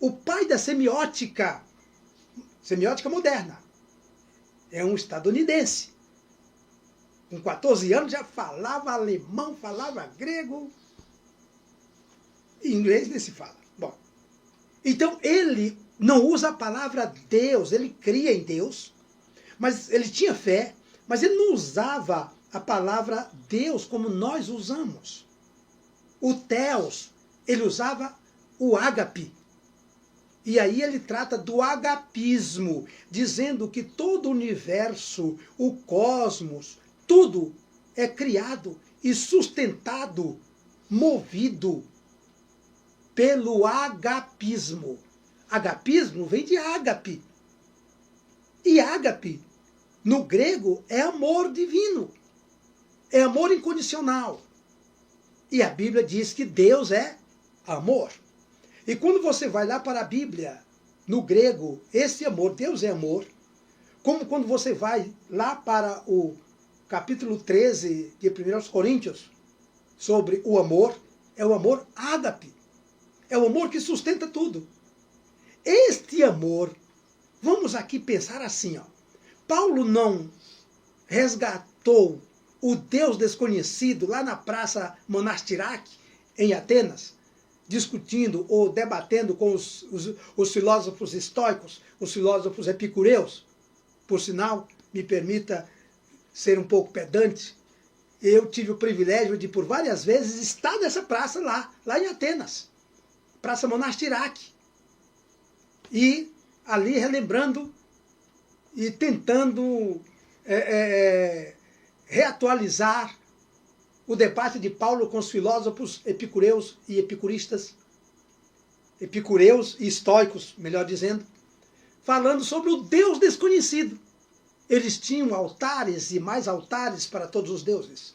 o pai da semiótica moderna. É um estadunidense. Com 14 anos já falava alemão, falava grego. E inglês nem se fala. Bom, então ele não usa a palavra Deus, ele cria em Deus, mas ele tinha fé, mas ele não usava a palavra Deus como nós usamos. O Theos, ele usava o ágape. E aí ele trata do agapismo, dizendo que todo o universo, o cosmos, tudo é criado e sustentado, movido pelo agapismo. Agapismo vem de ágape. E ágape, no grego, é amor divino. É amor incondicional. E a Bíblia diz que Deus é amor. E quando você vai lá para a Bíblia, no grego, esse amor, Deus é amor, como quando você vai lá para o capítulo 13 de 1 Coríntios, sobre o amor, é o amor ágape. É o amor que sustenta tudo. Este amor, vamos aqui pensar assim, ó. Paulo não resgatou o Deus desconhecido lá na praça Monastirac, em Atenas, discutindo ou debatendo com os filósofos estoicos, os filósofos epicureus. Por sinal, me permita ser um pouco pedante, eu tive o privilégio de, por várias vezes, estar nessa praça lá em Atenas, Praça Monastirac, e ali relembrando e tentando reatualizar o debate de Paulo com os filósofos epicureus e epicuristas, epicureus e estoicos, melhor dizendo, falando sobre o Deus desconhecido. Eles tinham altares e mais altares para todos os deuses.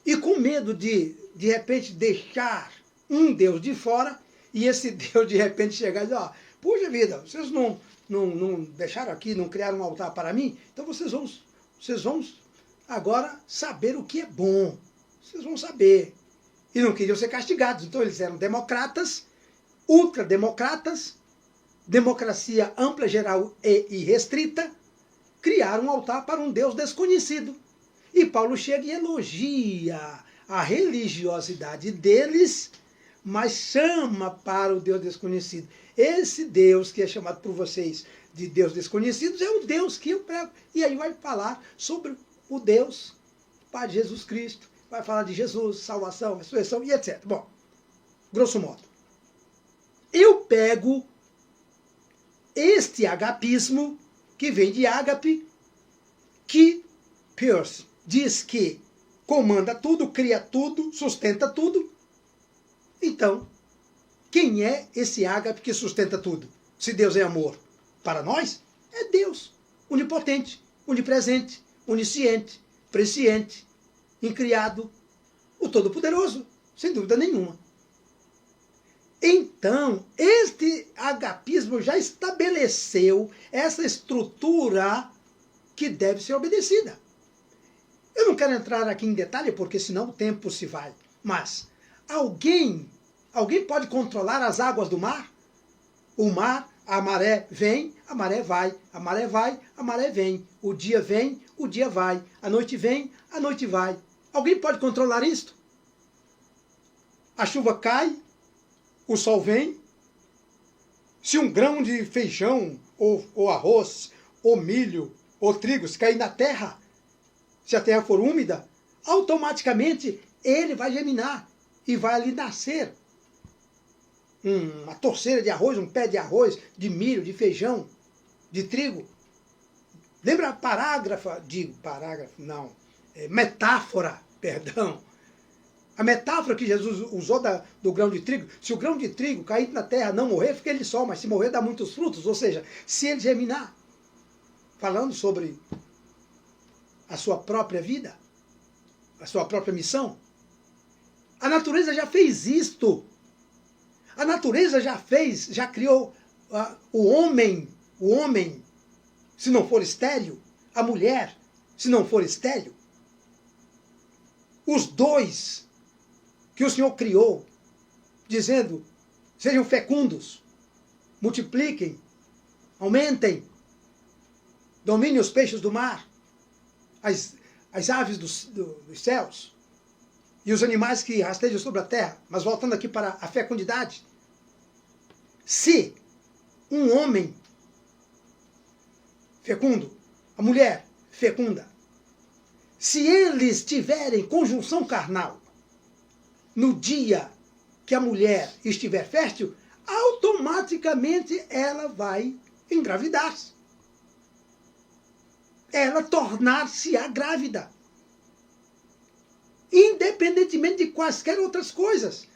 E com medo de repente, deixar um Deus de fora, e esse Deus, de repente, chegar e dizer, ó, puxa vida, vocês não deixaram aqui, não criaram um altar para mim, então vocês vão agora saber o que é bom. Vocês vão saber. E não queriam ser castigados. Então eles eram democratas, ultrademocratas, democracia ampla, geral e irrestrita, criaram um altar para um Deus desconhecido. E Paulo chega e elogia a religiosidade deles, mas chama para o Deus desconhecido. Esse Deus que é chamado por vocês de Deus desconhecido é o Deus que eu prego. E aí vai falar sobre o Deus, Pai de Jesus Cristo, vai falar de Jesus, salvação, ressurreição e etc. Bom, grosso modo, eu pego este agapismo, que vem de ágape, que Peirce diz que comanda tudo, cria tudo, sustenta tudo. Então, quem é esse ágape que sustenta tudo? Se Deus é amor para nós, é Deus, onipotente, onipresente, onisciente, presciente, incriado, o Todo-Poderoso, sem dúvida nenhuma. Então, este agapismo já estabeleceu essa estrutura que deve ser obedecida. Eu não quero entrar aqui em detalhe, porque senão o tempo se vai. Mas, alguém pode controlar as águas do mar? O mar, a maré vem, a maré vai, a maré vai, a maré vem. O dia vem, o dia vai. A noite vem, a noite vai. Alguém pode controlar isto? A chuva cai, o sol vem. Se um grão de feijão, ou arroz, ou milho, ou trigo, se cair na terra, se a terra for úmida, automaticamente ele vai germinar e vai ali nascer uma torceira de arroz, um pé de arroz, de milho, de feijão, de trigo. Lembra a metáfora, perdão. A metáfora que Jesus usou do grão de trigo. Se o grão de trigo cair na terra, não morrer, fica ele só, mas se morrer, dá muitos frutos. Ou seja, se ele germinar, falando sobre a sua própria vida, a sua própria missão. A natureza já fez isto. A natureza já criou o homem, se não for estéril, a mulher, se não for estéril. Os dois que o Senhor criou, dizendo, sejam fecundos, multipliquem, aumentem, dominem os peixes do mar, as aves dos céus e os animais que rastejam sobre a terra. Mas voltando aqui para a fecundidade. Se um homem fecundo, a mulher fecunda, se eles tiverem conjunção carnal no dia que a mulher estiver fértil, automaticamente ela vai engravidar-se. Ela tornar-se-á grávida. Independentemente de quaisquer outras coisas.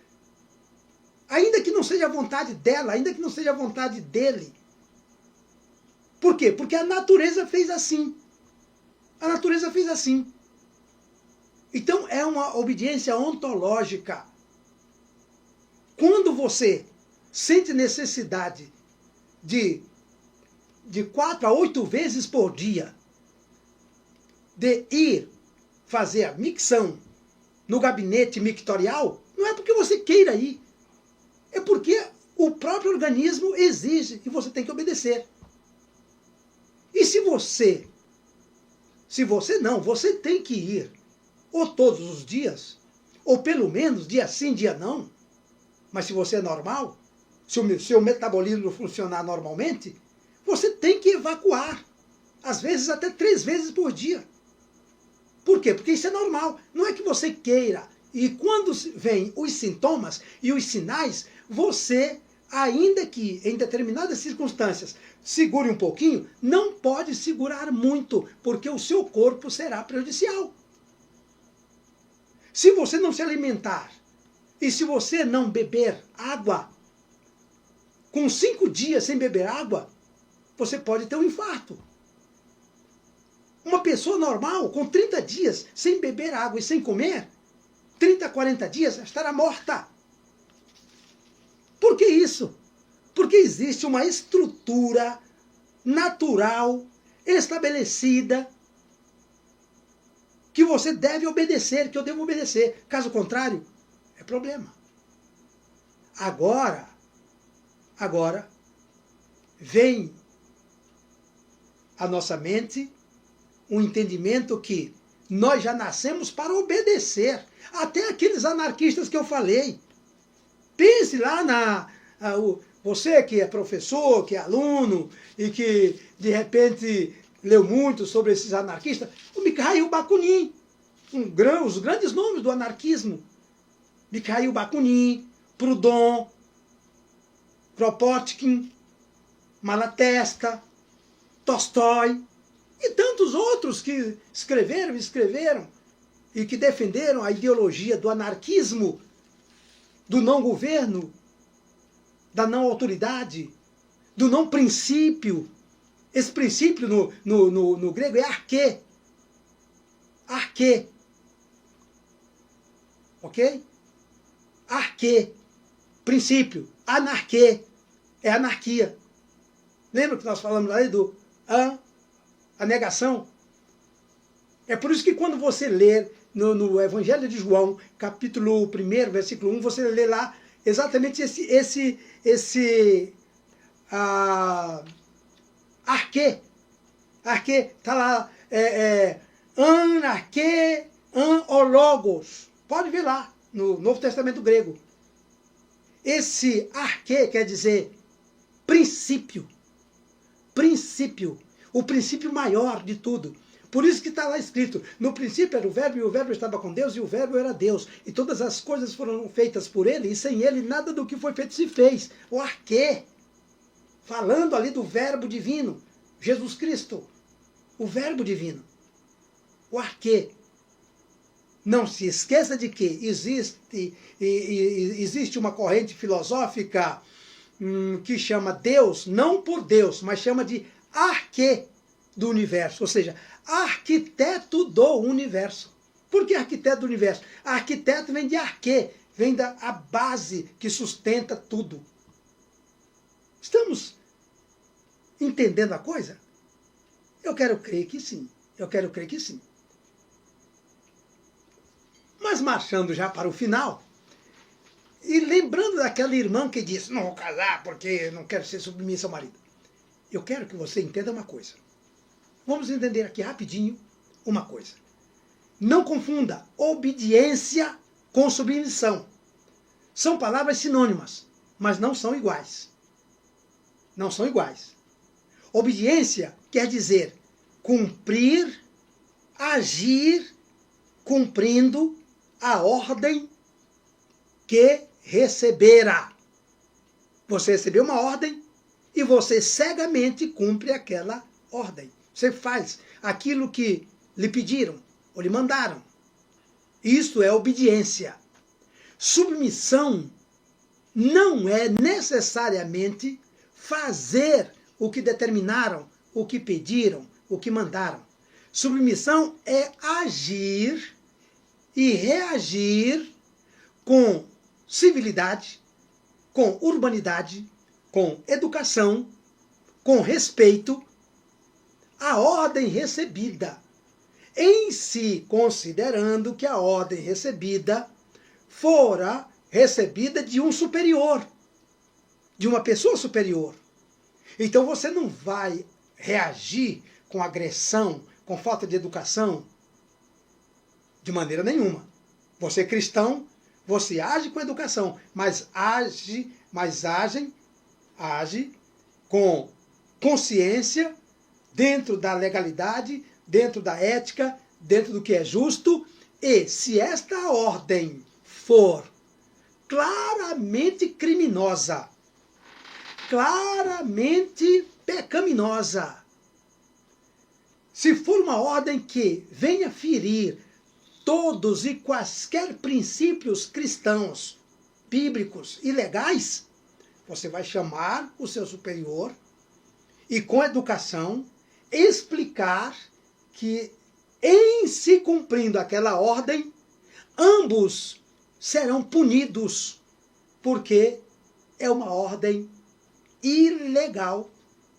Ainda que não seja a vontade dela, ainda que não seja a vontade dele. Por quê? Porque a natureza fez assim. A natureza fez assim. Então é uma obediência ontológica. Quando você sente necessidade de 4 a 8 vezes por dia de ir fazer a micção no gabinete mictorial, não é porque você queira ir. É porque o próprio organismo exige e você tem que obedecer. E você tem que ir, ou todos os dias, ou pelo menos dia sim, dia não. Mas se você é normal, se o seu metabolismo funcionar normalmente, você tem que evacuar. Às vezes até 3 vezes por dia. Por quê? Porque isso é normal. Não é que você queira. E quando vêm os sintomas e os sinais, você, ainda que em determinadas circunstâncias segure um pouquinho, não pode segurar muito, porque o seu corpo será prejudicial. Se você não se alimentar e se você não beber água, com 5 dias sem beber água, você pode ter um infarto. Uma pessoa normal, com 30 dias sem beber água e sem comer, 30, 40 dias, estará morta. Por que isso? Porque existe uma estrutura natural, estabelecida, que você deve obedecer, que eu devo obedecer. Caso contrário, é problema. Agora, vem à nossa mente um entendimento que nós já nascemos para obedecer. Até aqueles anarquistas que eu falei. Pense lá você que é professor, que é aluno, e que de repente leu muito sobre esses anarquistas, o Mikhail Bakunin, os grandes nomes do anarquismo. Mikhail Bakunin, Proudhon, Kropotkin, Malatesta, Tolstói, e tantos outros que escreveram e que defenderam a ideologia do anarquismo, do não governo, da não autoridade, do não princípio. Esse princípio no grego é arquê. Arquê. Ok? Arquê. Princípio. Anarquê. É anarquia. Lembra que nós falamos aí do a negação? É por isso que quando você lê no Evangelho de João, capítulo 1, versículo 1, você lê lá exatamente esse arquê. Arquê, está lá, anarquê, logos. Pode ver lá, no Novo Testamento grego. Esse arquê quer dizer princípio. Princípio. O princípio maior de tudo. Por isso que está lá escrito, no princípio era o verbo, e o verbo estava com Deus, e o verbo era Deus. E todas as coisas foram feitas por ele, e sem ele nada do que foi feito se fez. O arquê. Falando ali do verbo divino. Jesus Cristo. O verbo divino. O arquê. Não se esqueça de que existe uma corrente filosófica que chama Deus, não por Deus, mas chama de arquê do universo, ou seja, arquiteto do universo. Por que arquiteto do universo? Arquiteto vem de arquê, vem da base que sustenta tudo. Estamos entendendo a coisa? Eu quero crer que sim. Eu quero crer que sim. Mas marchando já para o final, E lembrando daquela irmã que disse, não vou casar porque não quero ser submissa ao marido. Eu quero que você entenda uma coisa. Vamos entender aqui rapidinho uma coisa. Não confunda obediência com submissão. São palavras sinônimas, mas não são iguais. Não são iguais. Obediência quer dizer cumprir, agir, cumprindo a ordem que recebera. Você recebeu uma ordem e você cegamente cumpre aquela ordem. Você faz aquilo que lhe pediram ou lhe mandaram. Isso é obediência. Submissão não é necessariamente fazer o que determinaram, o que pediram, o que mandaram. Submissão é agir e reagir com civilidade, com urbanidade, com educação, com respeito à ordem recebida, em si considerando que a ordem recebida fora recebida de um superior, de uma pessoa superior. Então você não vai reagir com agressão, com falta de educação, de maneira nenhuma. Você é cristão, você age com educação, mas age com consciência, dentro da legalidade, dentro da ética, dentro do que é justo, e se esta ordem for claramente criminosa, claramente pecaminosa, se for uma ordem que venha ferir todos e quaisquer princípios cristãos, bíblicos e legais, você vai chamar o seu superior e, com educação, explicar que, em se cumprindo aquela ordem, ambos serão punidos, porque é uma ordem ilegal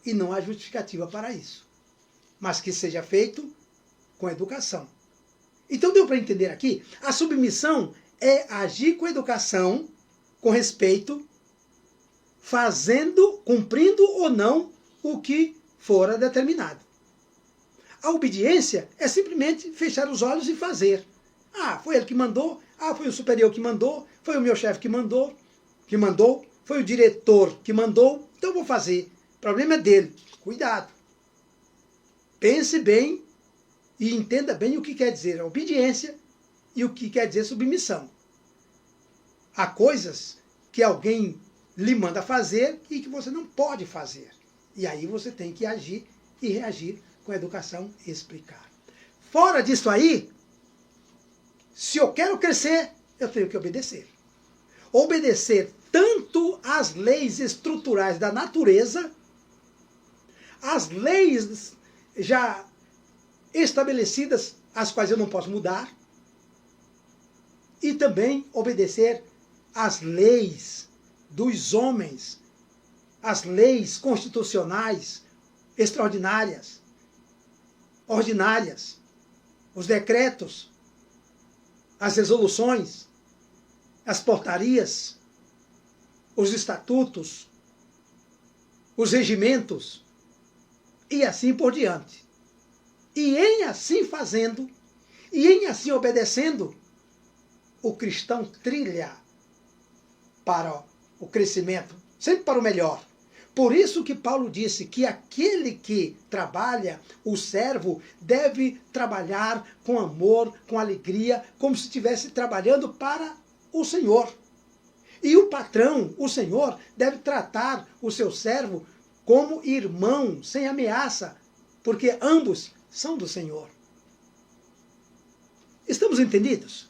e não há justificativa para isso. Mas que seja feito com educação. Então deu para entender aqui? A submissão é agir com educação, com respeito, fazendo, cumprindo ou não o que fora determinado. A obediência é simplesmente fechar os olhos e fazer. Ah, foi ele que mandou, foi o superior que mandou, foi o meu chefe que mandou, foi o diretor que mandou, então eu vou fazer. O problema é dele. Cuidado. Pense bem e entenda bem o que quer dizer obediência e o que quer dizer submissão. Há coisas que alguém lhe manda fazer e que você não pode fazer. E aí você tem que agir e reagir com educação e explicar. Fora disso aí, se eu quero crescer, eu tenho que obedecer. Obedecer tanto às leis estruturais da natureza, as leis já estabelecidas, as quais eu não posso mudar, e também obedecer às leis dos homens, as leis constitucionais extraordinárias, ordinárias, os decretos, as resoluções, as portarias, os estatutos, os regimentos, e assim por diante. E em assim fazendo, e em assim obedecendo, o cristão trilha para o crescimento, sempre para o melhor. Por isso que Paulo disse que aquele que trabalha, o servo, deve trabalhar com amor, com alegria, como se estivesse trabalhando para o Senhor. E o patrão, o Senhor, deve tratar o seu servo como irmão, sem ameaça, porque ambos são do Senhor. Estamos entendidos?